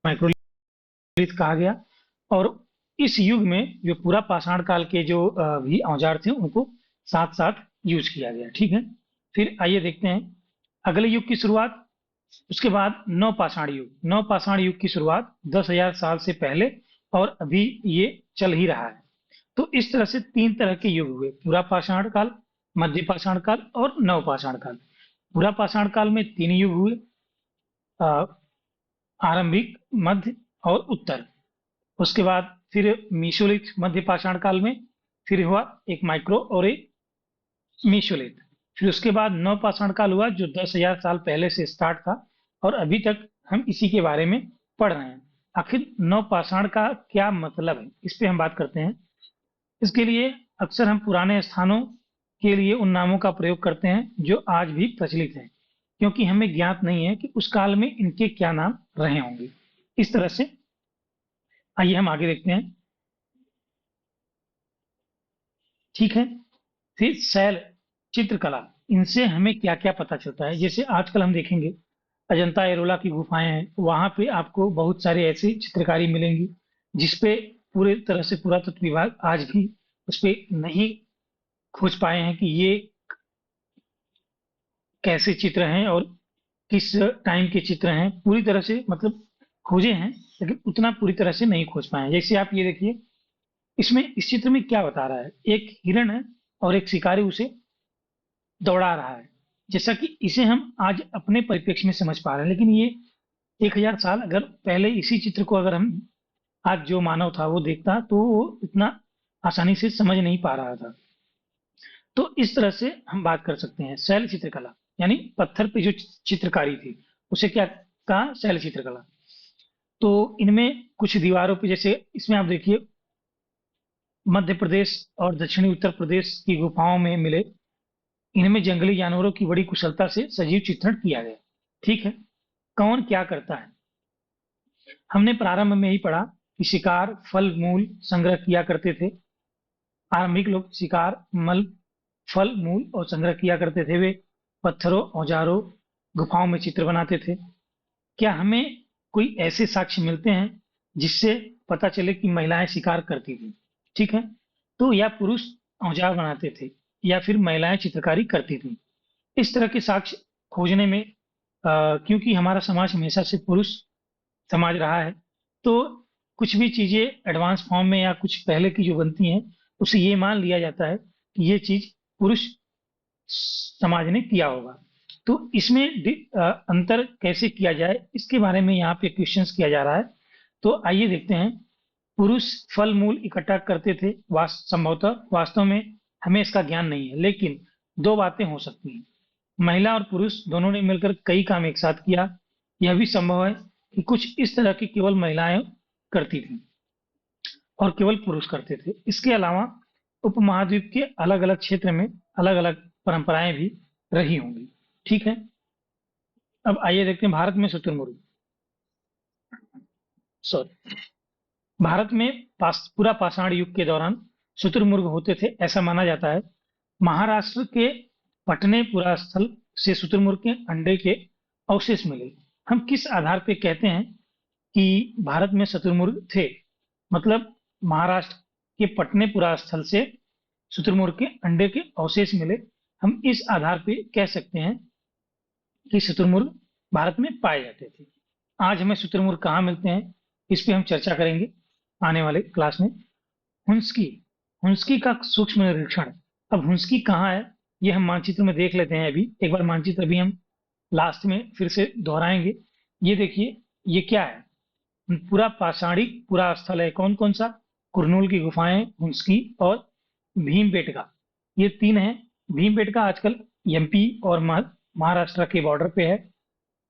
Microlith कहा गया। और इस युग में जो पूरा पाषाण काल के जो भी औजार थे उनको साथ साथ यूज किया गया। ठीक है, फिर आइए देखते हैं अगले युग की शुरुआत। उसके बाद नवपाषाण युग। नवपाषाण युग की शुरुआत 10,000 साल से पहले और अभी ये चल ही रहा है। तो इस तरह से तीन तरह के युग हुए, पूरा पाषाण काल, मध्य पाषाण काल और नवपाषाण काल। पूरा पाषाण काल में तीन युग हुए, अ, आरंभिक, मध्य और उत्तर। उसके बाद फिर मीसोलिथ मध्य पाषाण काल में, फिर हुआ एक माइक्रो और एक मीसोलिथ। फिर उसके बाद नवपाषाण काल हुआ जो 10,000 साल पहले से स्टार्ट था और अभी तक हम इसी के बारे में पढ़ रहे हैं। आखिर नवपाषाण का क्या मतलब है, इस पे हम बात करते हैं। इसके लिए अक्सर हम पुराने स्थानों के लिए उन नामों का प्रयोग करते हैं जो आज भी प्रचलित हैं, क्योंकि हमें ज्ञात नहीं है कि उस काल में इनके क्या नाम रहे होंगे। इस तरह से आइए हम आगे देखते हैं। ठीक है, फिर शैल चित्रकला, इनसे हमें क्या क्या पता चलता है। जैसे आजकल हम देखेंगे अजंता एलोरा की गुफाएं हैं, वहां पे आपको बहुत सारे ऐसी चित्रकारी मिलेंगी जिसपे पूरे तरह से पुरातत्व विभाग आज भी उस पे नहीं खोज पाए हैं कि ये कैसे चित्र हैं और किस टाइम के चित्र हैं। पूरी तरह से मतलब खोजे हैं, लेकिन उतना पूरी तरह से नहीं खोज पाए हैं। जैसे आप ये देखिए, इसमें इस चित्र में क्या बता रहा है, एक हिरण है और एक शिकारी उसे दौड़ा रहा है। जैसा कि इसे हम आज अपने परिप्रेक्ष्य में समझ पा रहे हैं, लेकिन ये 1,000 साल अगर पहले इसी चित्र को अगर हम आज जो मानव था वो देखता तो वो इतना आसानी से समझ नहीं पा रहा था। तो इस तरह से हम बात कर सकते हैं शैल चित्रकला, यानी पत्थर पे जो चित्रकारी थी उसे क्या कहा, शैल चित्रकला। तो इनमें कुछ दीवारों पे, जैसे इसमें आप देखिए मध्य प्रदेश और दक्षिणी उत्तर प्रदेश की गुफाओं में मिले, इनमें जंगली जानवरों की बड़ी कुशलता से सजीव चित्रण किया गया। ठीक है, कौन क्या करता है, हमने प्रारंभ में ही पढ़ा कि शिकार फल मूल संग्रह किया करते थे। आरंभिक लोग शिकार मल फल मूल और संग्रह किया करते थे। वे पत्थरों औजारों गुफाओं में चित्र बनाते थे। क्या हमें कोई ऐसे साक्ष्य मिलते हैं जिससे पता चले कि महिलाएं शिकार करती थी। ठीक है, तो या पुरुष औजार बनाते थे या फिर महिलाएं चित्रकारी करती थी। इस तरह के साक्ष्य खोजने में क्योंकि हमारा समाज हमेशा से पुरुष समाज रहा है, तो कुछ भी चीजें एडवांस फॉर्म में या कुछ पहले की जो बनती हैं उसे ये मान लिया जाता है कि ये चीज पुरुष समाज ने किया होगा। तो इसमें अंतर कैसे किया जाए इसके बारे में यहाँ पे क्वेश्चंस किया जा रहा है। तो आइए देखते हैं। पुरुष फल मूल इकट्ठा करते थे, संभवतः वास्तव में हमें इसका ज्ञान नहीं है, लेकिन दो बातें हो सकती हैं। महिला और पुरुष दोनों ने मिलकर कई काम एक साथ किया। यह भी संभव है कि कुछ इस तरह की केवल महिलाएं करती थी और केवल पुरुष करते थे। इसके अलावा उपमहाद्वीप के अलग अलग क्षेत्र में अलग अलग परंपराएं भी रही होंगी। ठीक है, अब आइए देखते हैं भारत में शुतुरमुर्ग। सॉरी, भारत में पूरा पाषाण युग के दौरान शुतुरमुर्ग होते थे ऐसा माना जाता है। महाराष्ट्र के पटने पुरा स्थल से शुतुरमुर्ग के अंडे के अवशेष मिले। हम किस आधार पर कहते हैं कि भारत में शुतुरमुर्ग थे, मतलब महाराष्ट्र के पटनेपुरा स्थल से शुतुरमुर्ग के अंडे के अवशेष मिले। हम इस आधार पे कह सकते हैं कि शुतुरमुर्ग भारत में पाए जाते थे। आज हमें शुतुरमुर्ग कहाँ मिलते हैं इस पे हम चर्चा करेंगे आने वाले क्लास में। हुंस्की, हुंस्की का सूक्ष्म निरीक्षण। अब हुंस्की कहाँ है ये हम मानचित्र में देख लेते हैं। अभी एक बार मानचित्र भी हम लास्ट में फिर से दोहराएंगे। ये देखिए, ये क्या है, पूरा पाषाणिक पूरा स्थल है। कौन कौन सा, कुरनूल की गुफाएं, हुंस्की और भीमबेटका, ये तीन हैं। भीमबेटका आजकल एमपी और महाराष्ट्र के बॉर्डर पे है।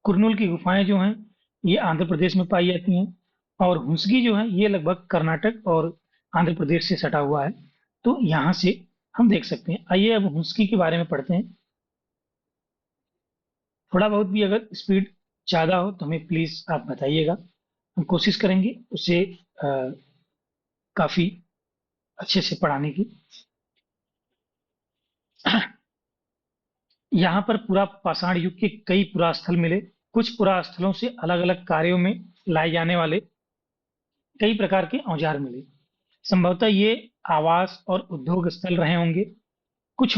कुरनूल की गुफाएं जो हैं ये आंध्र प्रदेश में पाई जाती हैं, और हुंसगी जो है ये लगभग कर्नाटक और आंध्र प्रदेश से सटा हुआ है। तो यहाँ से हम देख सकते हैं। आइए अब हुंसकी के बारे में पढ़ते हैं। थोड़ा बहुत भी अगर स्पीड ज़्यादा हो तो हमें प्लीज़ आप बताइएगा, हम कोशिश करेंगे उसे काफ़ी अच्छे से पढ़ाने की। यहाँ पर पूरा पाषाण युग के कई पुरा स्थल मिले। कुछ पुरास्थलों से अलग अलग कार्यों में लाए जाने वाले कई प्रकार के औजार मिले। संभवतः ये आवास और उद्योग स्थल रहे होंगे। कुछ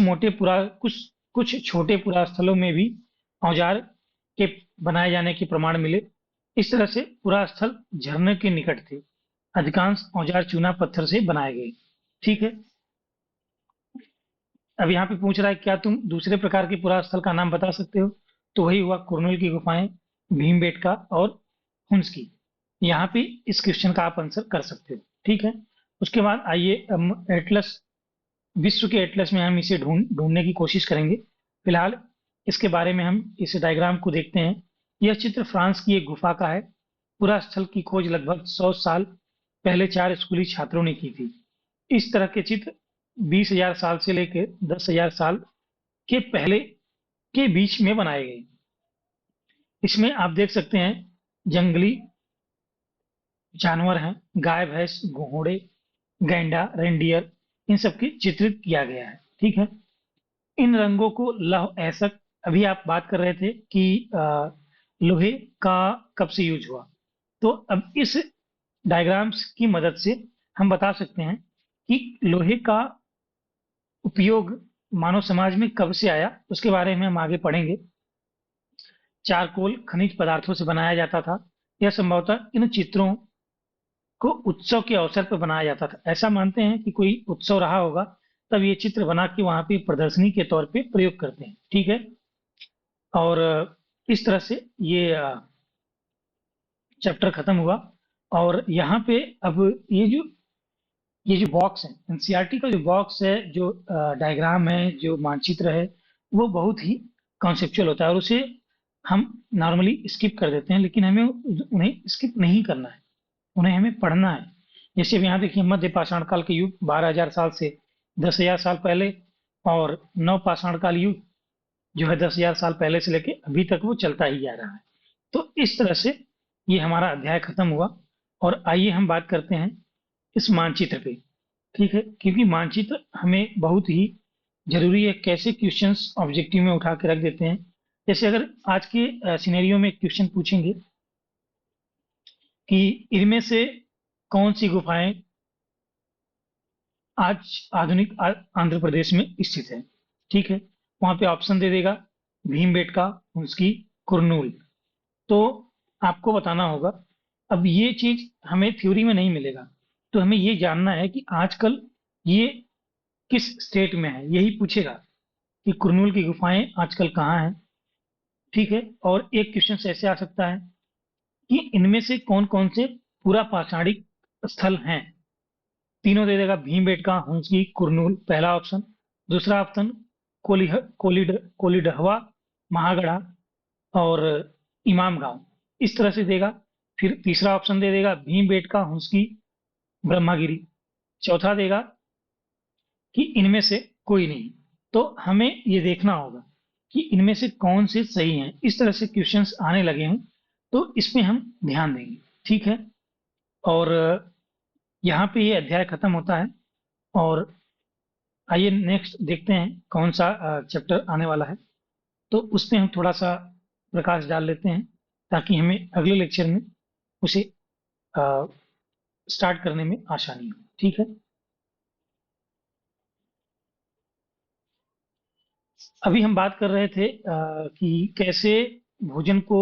कुछ छोटे पुरास्थलों में भी औजार के बनाए जाने के प्रमाण मिले। इस तरह से पुरास्थल झरने के निकट थे। अधिकांश औजार चूना पत्थर से बनाए गए। ठीक है। अब यहाँ पे पूछ रहा है क्या तुम दूसरे प्रकार के पुरास्थल का नाम बता सकते हो? तो वही हुआ कुरनूल की गुफाएं, भीमबेटका और हुंस की। यहाँ पे इस क्वेश्चन का आप आंसर कर सकते हो। ठीक है। उसके बाद आइए हम एटलस, विश्व के एटलस में हम इसे ढूंढने की कोशिश करेंगे। फिलहाल इसके बारे में हम इस डायग्राम को देखते हैं। यह चित्र फ्रांस की एक गुफा का है। पुरास्थल की खोज लगभग 100 साल पहले 4 स्कूली छात्रों ने की थी। इस तरह के चित्र 20,000 साल से लेकर 10,000 साल के पहले के बीच में बनाए गए। इसमें आप देख सकते हैं जंगली जानवर हैं, गाय, भैंस, घोड़े, गैंडा, रेंडियर, इन सबकी चित्रित किया गया है। ठीक है। इन रंगों को लौह ऐसक, अभी आप बात कर रहे थे कि लोहे का कब से यूज हुआ, तो अब इस डायग्राम्स की मदद से हम बता सकते हैं कि लोहे का उपयोग मानव समाज में कब से आया, उसके बारे में हम आगे पढ़ेंगे। चारकोल खनिज पदार्थों से बनाया जाता था। यह संभवतः इन चित्रों को उत्सव के अवसर पर बनाया जाता था। ऐसा मानते हैं कि कोई उत्सव रहा होगा, तब ये चित्र बना के वहां पे प्रदर्शनी के तौर पे प्रयोग करते हैं। ठीक है। और इस तरह से ये चैप्टर खत्म हुआ। और यहाँ पे अब ये जो बॉक्स है, एनसीईआरटी का जो बॉक्स है, जो डायग्राम है, जो मानचित्र है, वो बहुत ही कॉन्सेप्चुअल होता है और उसे हम नॉर्मली स्किप कर देते हैं, लेकिन हमें उन्हें स्किप नहीं करना है, उन्हें हमें पढ़ना है। जैसे अब यहाँ देखिए, मध्य पाषाण काल के युग 12,000 साल से 10,000 साल पहले, और नव पाषाण काल युग जो है 10,000 साल पहले से लेके अभी तक वो चलता ही जा रहा है। तो इस तरह से ये हमारा अध्याय खत्म हुआ। और आइए हम बात करते हैं इस मानचित्र पे। ठीक है। क्योंकि मानचित्र हमें बहुत ही जरूरी है। कैसे क्वेश्चंस ऑब्जेक्टिव में उठा के रख देते हैं। जैसे अगर आज के सिनेरियो में क्वेश्चन पूछेंगे कि इनमें से कौन सी गुफाएं आज आधुनिक आंध्र प्रदेश में स्थित है। ठीक है। वहां पे ऑप्शन दे देगा भीमबेटका, उसकी, कुरनूल। तो आपको बताना होगा। अब ये चीज हमें थ्योरी में नहीं मिलेगा, तो हमें ये जानना है कि आजकल ये किस स्टेट में है, यही पूछेगा कि कुरनूल की गुफाएं आजकल कहाँ हैं। ठीक है। और एक क्वेश्चन ऐसे आ सकता है कि इनमें से कौन कौन से पूरा पाषाणिक स्थल हैं। तीनों दे देगा, भीमबेटका, हुंसकी, कुरनूल, पहला ऑप्शन। दूसरा ऑप्शन कोलिडहवा, महागढ़ा और इमाम गांव, इस तरह से देगा। फिर तीसरा ऑप्शन दे देगा भीमबेटका, हुंसकी, ब्रह्मागिरी। चौथा देगा कि इनमें से कोई नहीं। तो हमें ये देखना होगा कि इनमें से कौन से सही हैं। इस तरह से क्वेश्चंस आने लगे हैं, तो इसमें हम ध्यान देंगे। ठीक है। और यहाँ पे ये अध्याय खत्म होता है। और आइए नेक्स्ट देखते हैं कौन सा चैप्टर आने वाला है, तो उस पर हम थोड़ा सा प्रकाश डाल लेते हैं, ताकि हमें अगले लेक्चर में उसे स्टार्ट करने में आसानी हो। ठीक है। अभी हम बात कर रहे थे कि कैसे भोजन को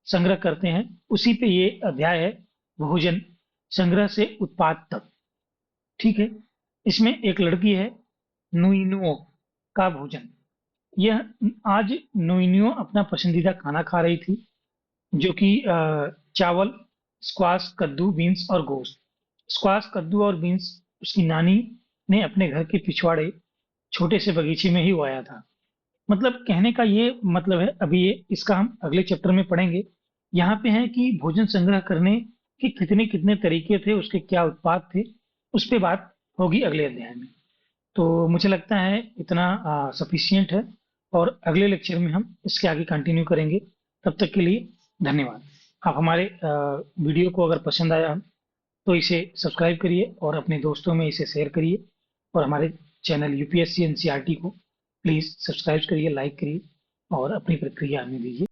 संग्रह करते हैं। उसी पे ये अध्याय है, भोजन संग्रह से उत्पाद तक। ठीक है। इसमें एक लड़की है, नुइनुओ का भोजन। यह आज नोइनियो अपना पसंदीदा खाना खा रही थी, जो कि चावल, स्क्वाश, कद्दू, बीन्स और गोश्त। स्क्वाश, कद्दू और बीन्स उसकी नानी ने अपने घर के पिछवाड़े छोटे से बगीचे में ही उगाया था। मतलब कहने का ये मतलब है, अभी ये इसका हम अगले चैप्टर में पढ़ेंगे। यहाँ पे है कि भोजन संग्रह करने के कितने कितने तरीके थे, उसके क्या उत्पाद थे, उस पे बात होगी अगले अध्याय में। तो मुझे लगता है इतना सफिशियंट है, और अगले लेक्चर में हम इसके आगे कंटिन्यू करेंगे। तब तक के लिए धन्यवाद। आप हमारे वीडियो को अगर पसंद आया तो इसे सब्सक्राइब करिए और अपने दोस्तों में इसे शेयर करिए, और हमारे चैनल यूपीएससी एनसीईआरटी को प्लीज़ सब्सक्राइब करिए, लाइक करिए और अपनी प्रतिक्रिया हमें दीजिए।